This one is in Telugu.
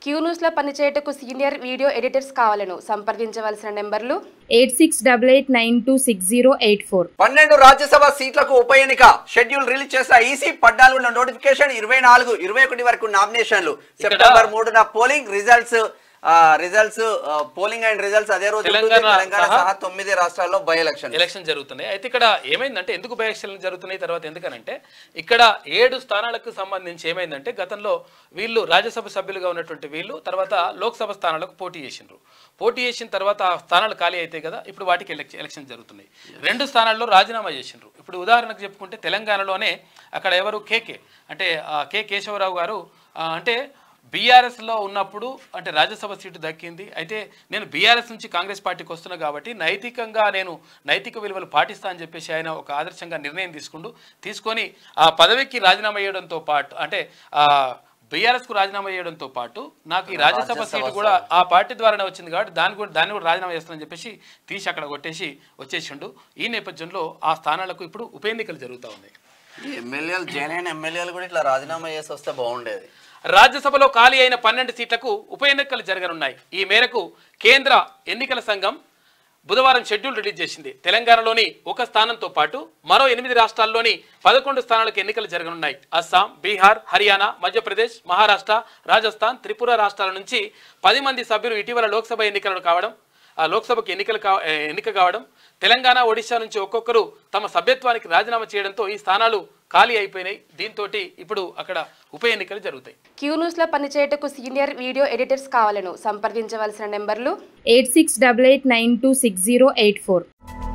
క్యూ న్యూస్ లో పనిచేయటకు సీనియర్ వీడియో ఎడిటర్స్ కావాలను సంప్రదించవలసిన నెంబర్లు 8688926084. 12 రాజ్యసభ సీట్లకు ఉప ఎన్నిక షెడ్యూల్ రిలీజ్ చేసిన ఈసీ 14 నోటిఫికేషన్ 24-21 వరకు నామినేషన్లు సెప్టెంబర్ 3న polling results polling and results అదే రోజు తెలంగాణ సహా 9 రాష్ట్రాల్లో బై ఎలక్షన్ జరుగుతున్నాయి. అయితే ఇక్కడ ఏమైందంటే ఎందుకు బై ఎలక్షన్ జరుగుతున్నాయి తర్వాత ఎందుకనంటే ఇక్కడ 7 స్థానాలకు సంబంధించి ఏమైందంటే గతంలో వీళ్ళు రాజ్యసభ సభ్యులుగా ఉన్నటువంటి వీళ్ళు తర్వాత లోక్సభ స్థానాలకు పోటీ చేసిన తర్వాత ఆ స్థానాలు ఖాళీ అయితే కదా ఇప్పుడు వాటికి ఎలక్షన్ జరుగుతున్నాయి. 2 స్థానాల్లో రాజీనామా చేసిండ్రు. ఇప్పుడు ఉదాహరణకు చెప్పుకుంటే తెలంగాణలోనే అక్కడ ఎవరు అంటే కె కేశవరావు గారు అంటే బీఆర్ఎస్లో ఉన్నప్పుడు అంటే రాజ్యసభ సీటు దక్కింది. అయితే నేను బీఆర్ఎస్ నుంచి కాంగ్రెస్ పార్టీకి వస్తున్నా కాబట్టి నైతికంగా నేను నైతిక విలువలు పాటిస్తా అని చెప్పేసి ఆయన ఒక ఆదర్శంగా నిర్ణయం తీసుకొని ఆ పదవికి రాజీనామా చేయడంతో పాటు అంటే బీఆర్ఎస్కు రాజీనామా చేయడంతో పాటు నాకు ఈ రాజ్యసభ సీటు కూడా ఆ పార్టీ ద్వారానే వచ్చింది కాబట్టి దాన్ని కూడా రాజీనామా చేస్తానని చెప్పేసి తీసి అక్కడ కొట్టేసి వచ్చేసిండు. ఈ నేపథ్యంలో ఆ స్థానాలకు ఇప్పుడు ఉప ఎన్నికలు జరుగుతూ ఉన్నాయి. ఎమ్మెల్యేలు కూడా ఇట్లా రాజీనామా చేసి వస్తే బాగుండేది. రాజ్యసభలో ఖాళీ అయిన 12 సీట్లకు ఉప ఎన్నికలు జరగనున్నాయి. ఈ మేరకు కేంద్ర ఎన్నికల సంఘం బుధవారం షెడ్యూల్ రిలీజ్ చేసింది. తెలంగాణలోని 1 స్థానంతో పాటు మరో 8 రాష్ట్రాల్లోని 11 స్థానాలకు ఎన్నికలు జరగనున్నాయి. అస్సాం, బీహార్, హర్యానా, మధ్యప్రదేశ్, మహారాష్ట్ర, రాజస్థాన్, త్రిపుర రాష్ట్రాల నుంచి 10 మంది సభ్యులు ఇటీవల లోక్సభ లోక్సభకు ఎన్నిక కావడం తెలంగాణ, ఒడిశా నుంచి ఒక్కొక్కరు తమ సభ్యత్వానికి రాజీనామా చేయడంతో ఈ స్థానాలు ఖాళీ అయిపోయినాయి. దీంతో ఇప్పుడు అక్కడ ఉప ఎన్నికలు జరుగుతాయి. క్యూ న్యూస్ లో పనిచేయటకు సీనియర్ వీడియో ఎడిటర్స్ కావాలను సంప్రదించవలసిన నెంబర్లు 8688926084.